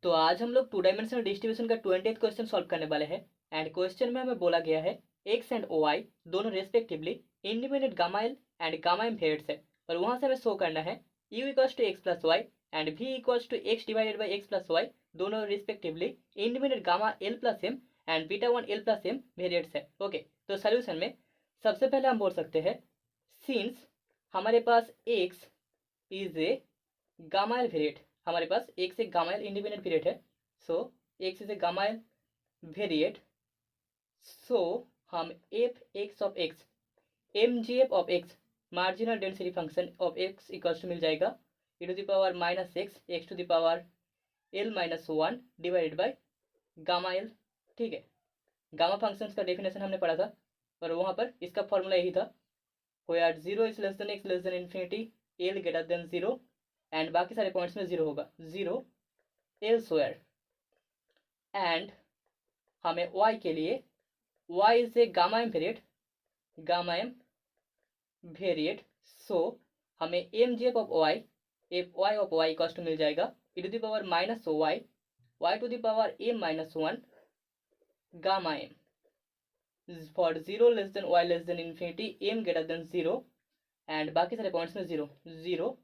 तो आज हम लोग टू डायमेंशनल डिस्ट्रीब्यूशन का 20th क्वेश्चन सॉल्व करने वाले हैं। एंड क्वेश्चन में हमें बोला गया है एक्स एंड वाई दोनों respectively independent gamma l and gamma m variates है, और वहां से हमें शो करना है u equals to x plus y and v equals to x divided by x plus y दोनों respectively independent gamma l plus m and beta one l plus m variates है। Okay, तो solution में सबसे पहले हम बोल सकते हैं सिंस हमारे पास x is a gamma l variate, हमारे पास एक से गामा एल इंडिपेंडेंट वेरिएट है, so x is a gamma l variate, so हम f x of x M G F of x marginal density function of x equals to मिल जाएगा e to the power minus x to the power l minus one divided by gamma l. ठीक है, gamma function का definition हमने पढ़ा था और वहाँ पर इसका फॉर्मूला यही था, where zero is less than x less than infinity l greater than zero and बाकी सारे पॉइंट्स में जीरो होगा, जीरो एल्सवेयर। एंड हमें y के लिए y is a gamma m variate, gamma m variate, so हमें M G F of y f y of y equals to मिल जाएगा e to the power minus y y to the power m minus one gamma M for zero less than Y less than infinity M greater than zero and बाकी सारे points में zero, zero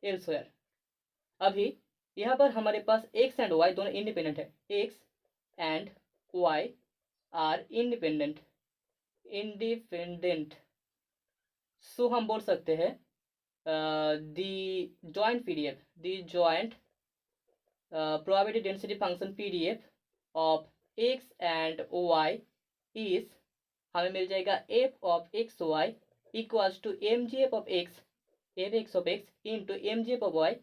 elsewhere. अभी यहाँ पर हमारे पास x and y दोनों independent है, x and y are independent, so हम बोल सकते हैं the joint PDF, the joint probability density function PDF of x and y is, हमें मिल जाएगा f of x y equals to M G F of x f x of x into M G F of y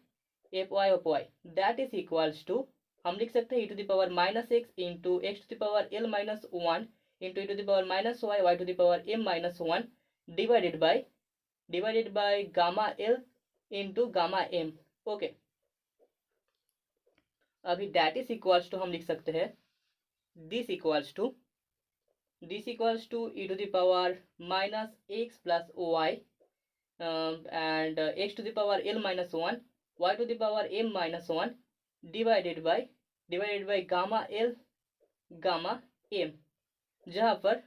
f y of y that is equals to, हम लिख सकते हैं e to the power minus x into x to the power l minus one into e to the power minus y y to the power m minus one divided by gamma l into gamma m. Okay, अभी that is equals to हम लिख सकते हैं this equals to e to the power minus x plus y and x to the power l minus 1 y to the power m minus 1 divided by gamma l gamma m, जहाँ पर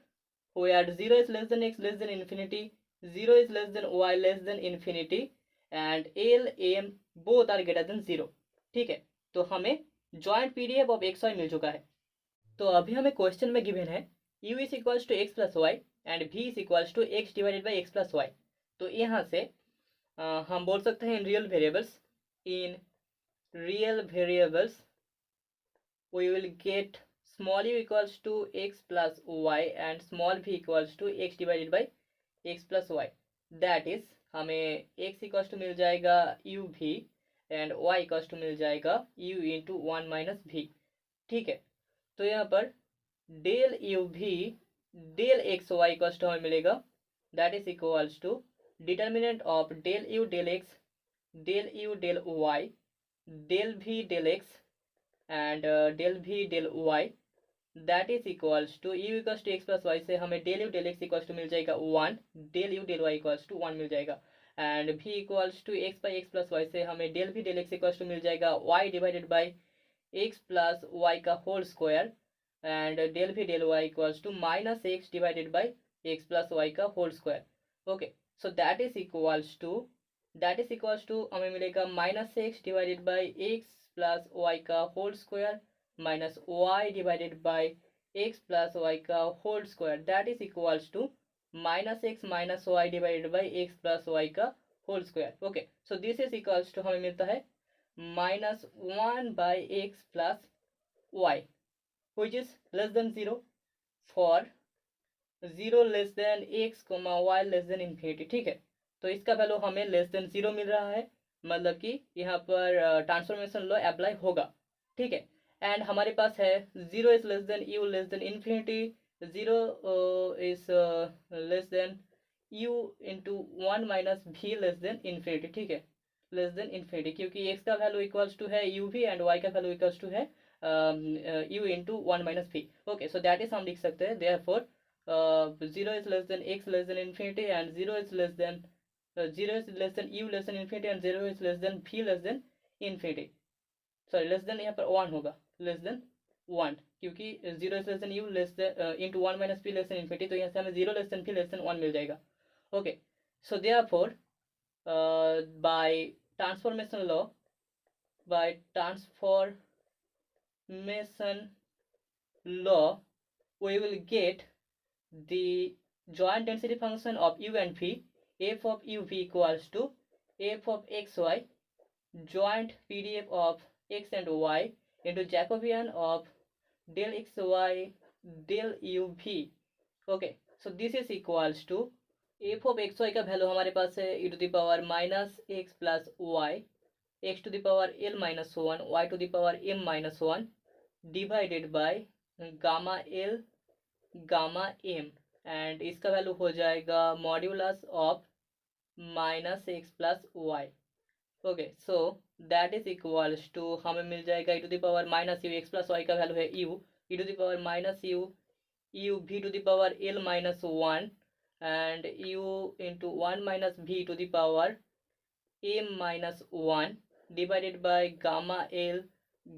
where 0 is less than x less than infinity, 0 is less than y less than infinity and l m both are greater than 0। ठीक है, तो हमें joint PDF of x y मिल चुका है। तो अभी हमें क्वेश्चन में गिवन है u is equals to x plus y and v is equals to x divided by x plus y. तो यहाँ से हम बोल सकते हैं in real variables we will get small u equals to x plus y and small v equals to x divided by x plus y, that is हमें x equals to मिल जाएगा u v and y equals to मिल जाएगा u into one minus v। ठीक है, तो यहाँ पर del u v del x y equals to हमें मिलेगा that is equals to determinant of del u del x del u del y del v del x and del v del y that is equals to u equals to x plus y से हमें del u del x equals to मिल जाएगा one, del u del y equals to one मिल जाएगा and v equals to x by x plus y से हमें del v del x equals to मिल जाएगा y divided by x plus y का whole square and del v del y equals to minus x divided by x plus y का whole square. Okay, so that is equals to हमें मिलेगा minus x divided by x plus y का whole square minus y divided by x plus y का whole square that is equals to minus x minus y divided by x plus y का whole square. Okay, so this is equals to हमें मिलता है minus one by x plus y which is less than 0 for 0 less than x, y less than infinity। ठीक है, तो इसका value हमें less than 0 मिल रहा है, मतलब कि यहाँ पर ट्रांसफॉर्मेशन लॉ अप्लाई होगा। ठीक है, एंड हमारे पास है 0 is less then u less than infinity, 0 is less then u into one minus v less than infinity. ठीक है, लेस देन इन्फिनिटी, क्योंकि x का वैल्यू इक्वल्स टू है u v एंड y का वैल्यू इक्वल्स टू है u into one minus v। Okay, so that is हम लिख सकते हैं therefore 0 is less than x less than infinity and 0 is less than u less than infinity and 0 is less than v less than infinity। Sorry less than यहाँ पर 1 होगा, less than 1, क्योंकि 0 is less then you less than into 1 minus P less than infinity, तो यहाँ से हमें 0 less than P less than 1 मिल जाएगा। Okay, so therefore by transformation law, by transformation law, we will get the joint density function of u and v. F of u v equals to f of xy joint PDF of x and y into Jacobian of del xy del u v. Okay, so this is equals to f of xy का value हमारे पास है e to the power minus x plus y, x to the power l minus 1, y to the power m minus 1 divided by gamma l gamma m, and इसका value हो जाएगा modulus of minus x plus y. Okay, so that is equals to हमें मिल जाएगा e to the power minus u, x plus y का value है u, e to the power minus u u v to the power l minus 1 and u into 1 minus v to the power m minus 1 divided by gamma l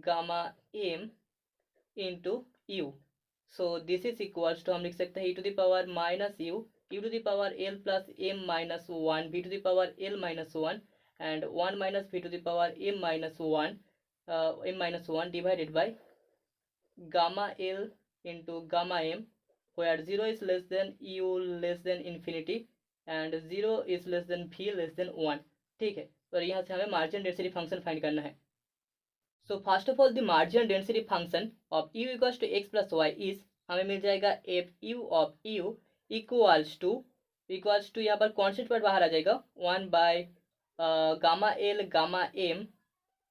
gamma m into u. So this is equals to हम लिख सकते हैं e to the power minus u e to the power l plus m minus 1 v to the power l minus 1 and 1 minus v to the power m minus 1 divided by gamma l into gamma m, where 0 is less than u less than infinity and 0 is less than v less than 1। ठीक है, और यहाँ से हमें marginal density function find करना है। So first of all the marginal density function of u equals to x plus y is, हमें मिल जाएगा f u of u equals to यहाँ पर कॉन्स्टेंट पर बाहर आ जाएगा 1 by gamma l gamma m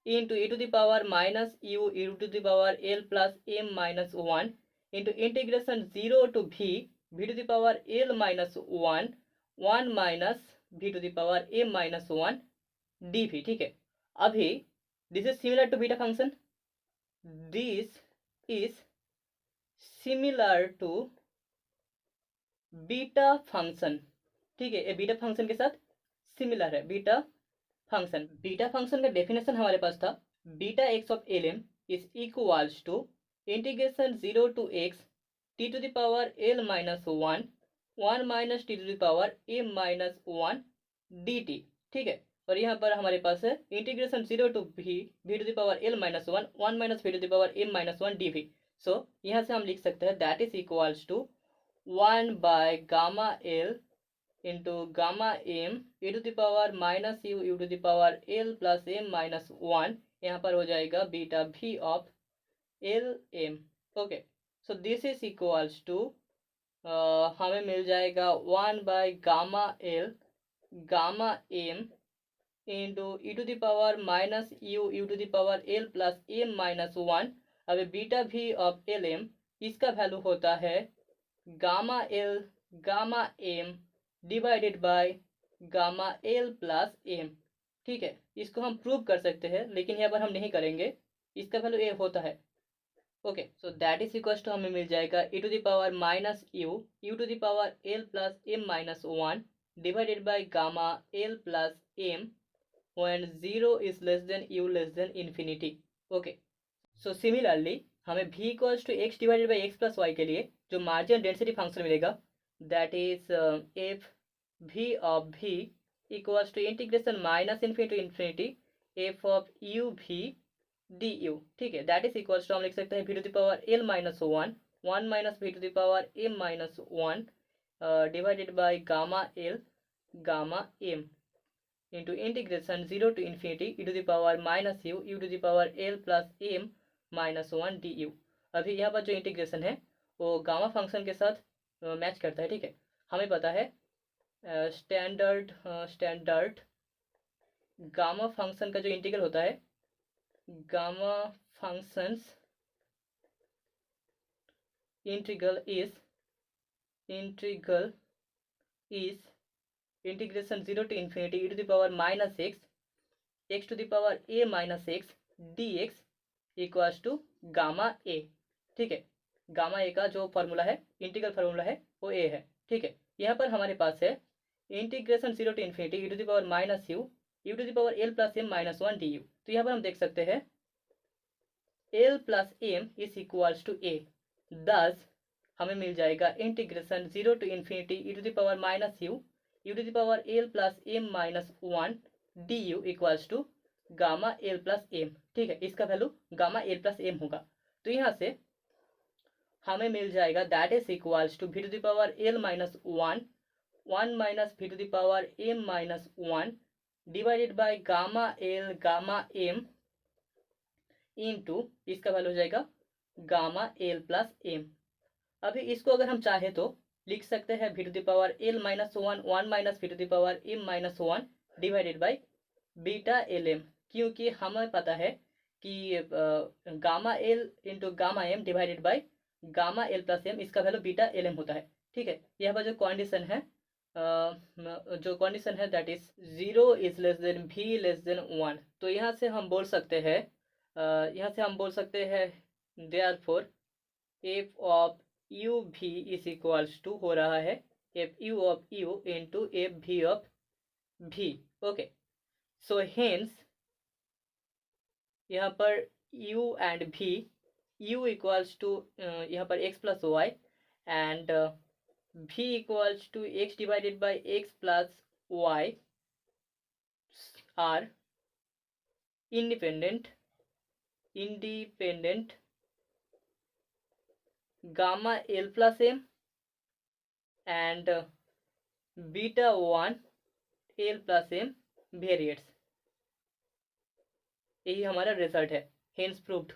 into e to the power minus u e to the power l plus m minus 1 into integration 0 to v v to the power l minus 1 minus v to the power m minus 1 dv। ठीक है, अभी this is similar to beta function, this is similar to beta function. ठीक है, ये beta function के साथ similar है beta function. Beta function का डेफिनेशन हमारे पास था beta x of l m is equals to integration 0 to x t to the power l minus 1 minus t to the power m minus 1 D T. ठीक है, और यहाँ पर हमारे पास है integration 0 to v to the power l minus 1 minus v to the power m minus 1 dv। So यहाँ से हम लिख सकते हैं that is equals to 1 by gamma l into gamma m e to the power minus u to the power l plus m minus 1, यहाँ पर हो जाएगा beta v of l m। Okay, so this is equals to हमें मिल जाएगा 1 by gamma l gamma m into e to the power minus u to the power l plus m minus 1। अब beta v of l m, इसका value होता है gamma l gamma m divided by gamma l plus m। ठीक है, इसको हम prove कर सकते हैं लेकिन यहाँ पर हम नहीं करेंगे, इसका वैल्यू ए होता है। Okay, so that is equal to हमें मिल जाएगा e to the power minus u to the power l plus m minus 1 divided by gamma l plus m when 0 is less than u less than infinity। okay, so similarly हमें v equals to x divided by x plus y के लिए जो marginal density function मिलेगा that is f v of v equals to integration minus infinity to infinity f of u v du। ठीक है, that is equals to हम लिख सकते हैं v to the power l minus 1 minus v to the power m minus 1 divided by gamma l gamma m into integration 0 to infinity e to the power minus u to the power l plus m minus 1 du। अभी यहाँ पर जो integration है वो gamma function के साथ match करता है। ठीक है, हमें पता है स्टैंडर्ड गामा फंक्शन का जो इंटीग्रल होता है, gamma functions integral is integration 0 to infinity e to the power minus x to the power a minus x dx equals to gamma a। ठीक है, गामा a का जो फॉर्मूला है, integral formula है, वो a है। ठीक है, यहाँ पर हमारे पास है integration 0 to infinity e to the power minus u to the power l plus m minus 1 du। तो यहाँ पर हम देख सकते हैं l plus m is equals to a. दस हमें मिल जाएगा integration 0 to infinity e to the power minus u to the power l plus m minus 1 d u equals to gamma l plus m. ठीक है, इसका value gamma l plus m होगा। तो यहाँ से हमें मिल जाएगा that is equals to v to the power l minus 1 minus v to the power m minus 1 divided by gamma m into इसका वैल्यू हो जाएगा गामा एल प्लस एम। अभी इसको अगर हम चाहे तो लिख सकते हैं v to the power l minus 1 minus v to the power m minus 1 divided by beta l m, क्योंकि हमें पता है कि gamma l into gamma m divided by gamma l plus m, इसका वैल्यू बीटा एल एम होता है। ठीक है, यहाँ पर जो कंडीशन है that is 0 is less than v less than 1। तो यहाँ से हम बोल सकते हैं therefore f of u v is equals to हो रहा है f u of u into f v of v. Okay, so hence यहाँ पर u and v, u equals to यहाँ पर x plus y and v equals to x divided by x plus y are independent gamma l plus m and beta 1 l plus m variates. यही हमारा result है, hence proved.